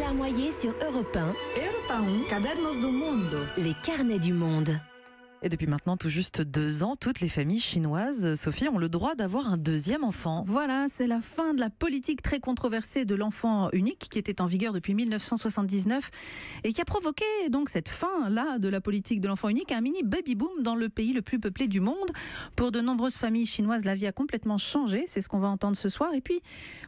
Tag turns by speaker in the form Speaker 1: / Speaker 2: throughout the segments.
Speaker 1: Larmoyer sur Europe 1.
Speaker 2: Europa 1, Cadernos do Mundo.
Speaker 1: Les carnets du monde.
Speaker 3: Et depuis maintenant tout juste 2 ans, toutes les familles chinoises, Sophie, ont le droit d'avoir un deuxième enfant.
Speaker 4: Voilà, c'est la fin de la politique très controversée de l'enfant unique qui était en vigueur depuis 1979 et qui a provoqué donc cette fin-là de la politique de l'enfant unique, un mini baby-boom dans le pays le plus peuplé du monde. Pour de nombreuses familles chinoises, la vie a complètement changé, c'est ce qu'on va entendre ce soir. Et puis,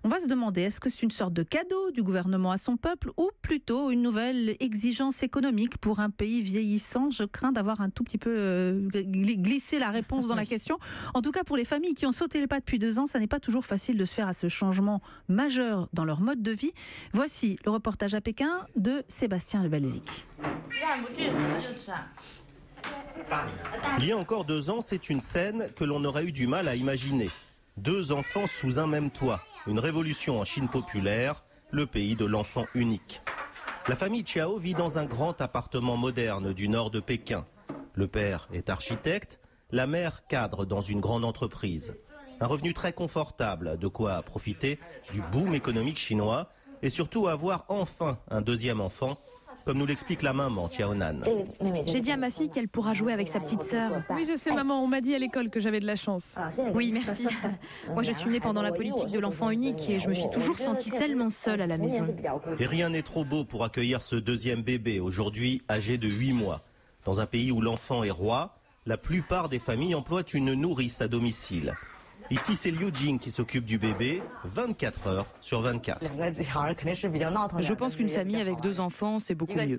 Speaker 4: on va se demander, est-ce que c'est une sorte de cadeau du gouvernement à son peuple ou plutôt une nouvelle exigence économique pour un pays vieillissant? Je crains d'avoir un tout petit peu glisser la réponse dans la question. En tout cas, pour les familles qui ont sauté le pas depuis 2 ans, ça n'est pas toujours facile de se faire à ce changement majeur dans leur mode de vie. Voici le reportage à Pékin de Sébastien Le Belzic.
Speaker 5: Il y a encore 2 ans, c'est une scène que l'on aurait eu du mal à imaginer. 2 enfants sous un même toit. Une révolution en Chine populaire, le pays de l'enfant unique. La famille Chiao vit dans un grand appartement moderne du nord de Pékin. Le père est architecte, la mère cadre dans une grande entreprise. Un revenu très confortable, de quoi profiter du boom économique chinois et surtout avoir enfin un deuxième enfant, comme nous l'explique la maman Tiaonan.
Speaker 6: J'ai dit à ma fille qu'elle pourra jouer avec sa petite sœur.
Speaker 7: Oui, je sais maman, on m'a dit à l'école que j'avais de la chance.
Speaker 6: Oui, merci. Moi, je suis née pendant la politique de l'enfant unique et je me suis toujours sentie tellement seule à la maison.
Speaker 5: Et rien n'est trop beau pour accueillir ce deuxième bébé, aujourd'hui âgé de 8 mois. Dans un pays où l'enfant est roi, la plupart des familles emploient une nourrice à domicile. Ici, c'est Liu Jing qui s'occupe du bébé 24 heures sur 24.
Speaker 8: Je pense qu'une famille avec 2 enfants, c'est beaucoup mieux.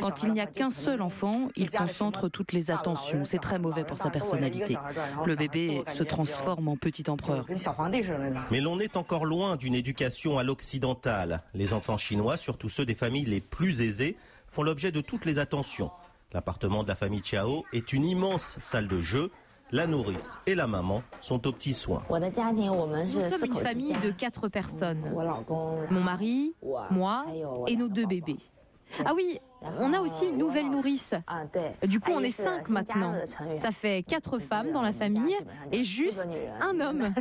Speaker 8: Quand il n'y a qu'un seul enfant, il concentre toutes les attentions. C'est très mauvais pour sa personnalité. Le bébé se transforme en petit empereur.
Speaker 5: Mais l'on est encore loin d'une éducation à l'occidentale. Les enfants chinois, surtout ceux des familles les plus aisées, font l'objet de toutes les attentions. L'appartement de la famille Chiao est une immense salle de jeu. La nourrice et la maman sont aux petits soins.
Speaker 6: Nous sommes une famille de 4 personnes. Mon mari, moi et nos 2 bébés. Ah oui, on a aussi une nouvelle nourrice. Du coup, on est 5 maintenant. Ça fait 4 femmes dans la famille et juste un homme.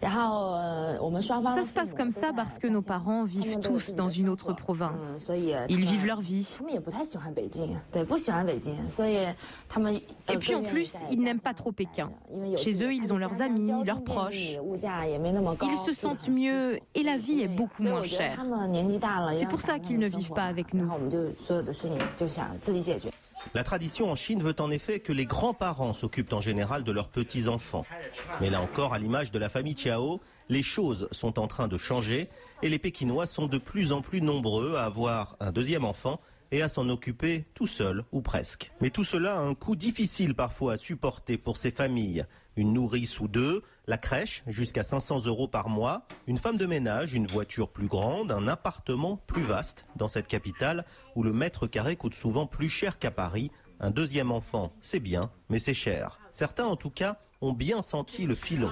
Speaker 6: Ça se passe comme ça parce que nos parents vivent tous dans une autre province. Ils vivent leur vie. Et puis en plus, ils n'aiment pas trop Pékin. Chez eux, ils ont leurs amis, leurs proches. Ils se sentent mieux et la vie est beaucoup moins chère. C'est pour ça qu'ils ne vivent pas avec nous.
Speaker 5: La tradition en Chine veut en effet que les grands-parents s'occupent en général de leurs petits-enfants. Mais là encore, à l'image de la famille Chiao, les choses sont en train de changer et les Pékinois sont de plus en plus nombreux à avoir un deuxième enfant et à s'en occuper tout seul ou presque. Mais tout cela a un coût difficile parfois à supporter pour ces familles. Une nourrice ou 2, la crèche jusqu'à 500 € par mois, une femme de ménage, une voiture plus grande, un appartement plus vaste dans cette capitale où le mètre carré coûte souvent plus cher qu'à Paris. Un deuxième enfant, c'est bien, mais c'est cher. Certains en tout cas ont bien senti le filon.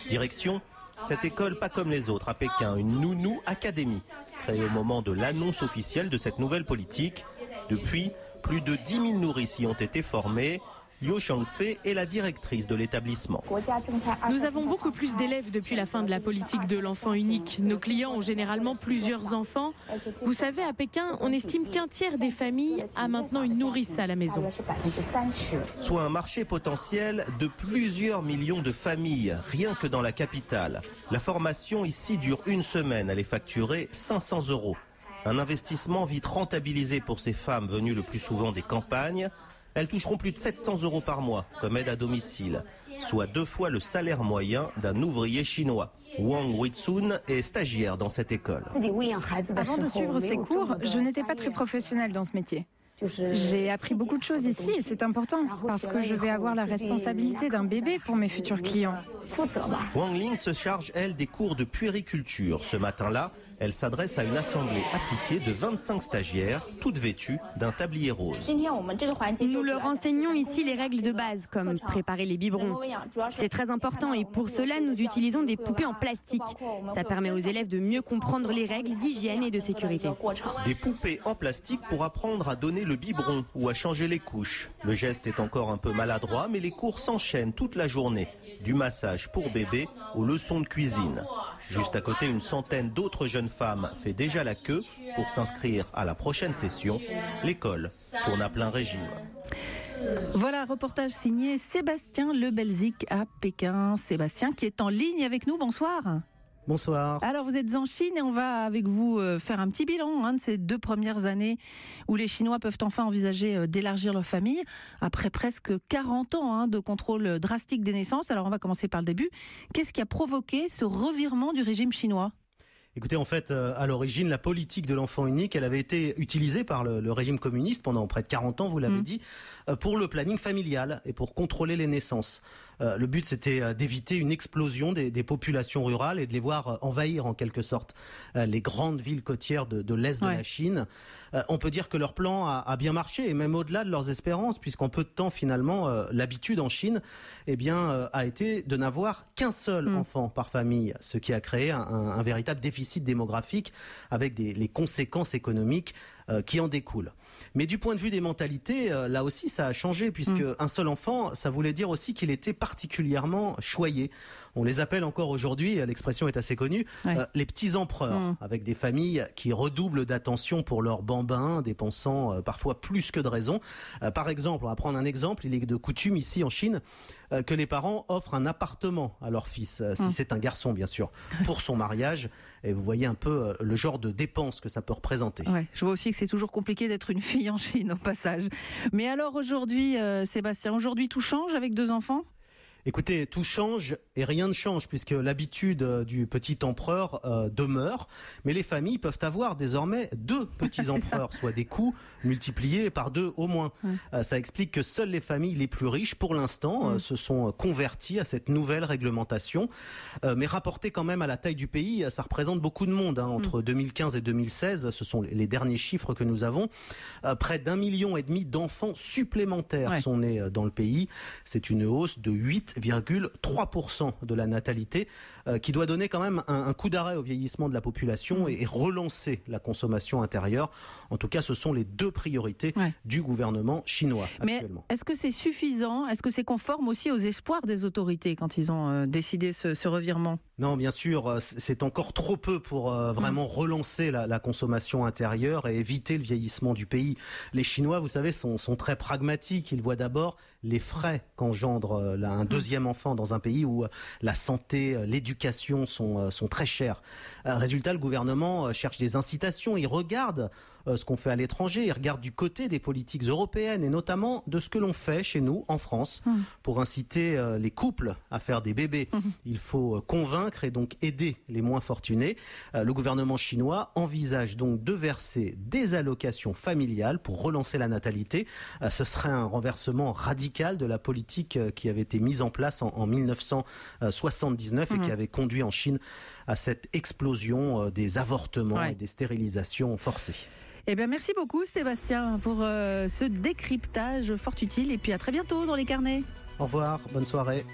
Speaker 5: Direction cette école pas comme les autres à Pékin, une Nounou Academy, créée au moment de l'annonce officielle de cette nouvelle politique. Depuis, plus de 10 000 nourrices y ont été formées. Liu Xiangfei est la directrice de l'établissement.
Speaker 7: Nous avons beaucoup plus d'élèves depuis la fin de la politique de l'enfant unique. Nos clients ont généralement plusieurs enfants. Vous savez, à Pékin, on estime qu'1 tiers des familles a maintenant une nourrice à la maison.
Speaker 5: Soit un marché potentiel de plusieurs millions de familles, rien que dans la capitale. La formation ici dure 1 semaine, elle est facturée 500 €. Un investissement vite rentabilisé pour ces femmes venues le plus souvent des campagnes. Elles toucheront plus de 700 € par mois comme aide à domicile, soit 2 fois le salaire moyen d'un ouvrier chinois. Wang Weitsun est stagiaire dans cette école.
Speaker 9: Avant de suivre ces cours, je n'étais pas très professionnelle dans ce métier. J'ai appris beaucoup de choses ici et c'est important parce que je vais avoir la responsabilité d'un bébé pour mes futurs clients.
Speaker 5: Wang Ling se charge, elle, des cours de puériculture. Ce matin-là, elle s'adresse à une assemblée appliquée de 25 stagiaires, toutes vêtues d'un tablier rose.
Speaker 6: Nous leur enseignons ici les règles de base, comme préparer les biberons. C'est très important et pour cela, nous utilisons des poupées en plastique. Ça permet aux élèves de mieux comprendre les règles d'hygiène et de sécurité.
Speaker 5: Des poupées en plastique pour apprendre à donner le biberon ou à changer les couches. Le geste est encore un peu maladroit, mais les cours s'enchaînent toute la journée. Du massage pour bébé aux leçons de cuisine. Juste à côté, une centaine d'autres jeunes femmes fait déjà la queue pour s'inscrire à la prochaine session. L'école tourne à plein régime.
Speaker 4: Voilà, reportage signé Sébastien Lebelzik à Pékin. Sébastien qui est en ligne avec nous, bonsoir.
Speaker 10: Bonsoir.
Speaker 4: Alors vous êtes en Chine et on va avec vous faire un petit bilan de ces 2 premières années où les Chinois peuvent enfin envisager d'élargir leur famille après presque 40 ans de contrôle drastique des naissances. Alors on va commencer par le début. Qu'est-ce qui a provoqué ce revirement du régime chinois ?
Speaker 10: Écoutez, en fait, à l'origine, la politique de l'enfant unique, elle avait été utilisée par le régime communiste pendant près de 40 ans, vous l'avez dit, pour le planning familial et pour contrôler les naissances. Le but, c'était d'éviter une explosion des populations rurales et de les voir envahir en quelque sorte les grandes villes côtières de l'Est de la Chine. On peut dire que leur plan a bien marché et même au-delà de leurs espérances, puisqu'en peu de temps, finalement, l'habitude en Chine a été de n'avoir qu'un seul enfant par famille, ce qui a créé un véritable déficit démographique avec les conséquences économiques qui en découlent. Mais du point de vue des mentalités, là aussi ça a changé puisque un seul enfant, ça voulait dire aussi qu'il était particulièrement choyé. On les appelle encore aujourd'hui, l'expression est assez connue, les petits empereurs, avec des familles qui redoublent d'attention pour leurs bambins, dépensant parfois plus que de raison. Par exemple, on va prendre un exemple, il est de coutume ici en Chine que les parents offrent un appartement à leur fils, si c'est un garçon bien sûr, pour son mariage. Et vous voyez un peu le genre de dépenses que ça peut représenter.
Speaker 4: Ouais, je vois aussi que c'est toujours compliqué d'être une fille en Chine au passage. Mais alors aujourd'hui, Sébastien, aujourd'hui tout change avec 2 enfants ?
Speaker 10: Écoutez, tout change et rien ne change puisque l'habitude du petit empereur demeure. Mais les familles peuvent avoir désormais 2 petits empereurs, soit des coûts multipliés par 2 au moins. Ça explique que seules les familles les plus riches, pour l'instant, se sont converties à cette nouvelle réglementation. Mais rapporté quand même à la taille du pays, ça représente beaucoup de monde. Entre 2015 et 2016, ce sont les derniers chiffres que nous avons. Près d'1,5 million d'enfants supplémentaires sont nés dans le pays. C'est une hausse de 8,3% de la natalité, qui doit donner quand même un coup d'arrêt au vieillissement de la population et relancer la consommation intérieure. En tout cas, ce sont les 2 priorités du gouvernement chinois actuellement.
Speaker 4: Mais est-ce que c'est suffisant ? Est-ce que c'est conforme aussi aux espoirs des autorités quand ils ont décidé ce revirement ?
Speaker 10: Non, bien sûr, c'est encore trop peu pour vraiment relancer la consommation intérieure et éviter le vieillissement du pays. Les Chinois, vous savez, sont très pragmatiques. Ils voient d'abord les frais qu'engendre un deuxième enfant dans un pays où la santé, l'éducation sont très chères. Résultat, le gouvernement cherche des incitations. Il regarde ce qu'on fait à l'étranger. Il regarde du côté des politiques européennes et notamment de ce que l'on fait chez nous en France pour inciter les couples à faire des bébés. Il faut convaincre et donc aider les moins fortunés. Le gouvernement chinois envisage donc de verser des allocations familiales pour relancer la natalité. Ce serait un renversement radical de la politique qui avait été mise en place en 1979 et qui avait conduit en Chine à cette explosion des avortements et des stérilisations forcées.
Speaker 4: Eh bien, merci beaucoup Sébastien pour ce décryptage fort utile et puis à très bientôt dans les carnets.
Speaker 10: Au revoir, bonne soirée.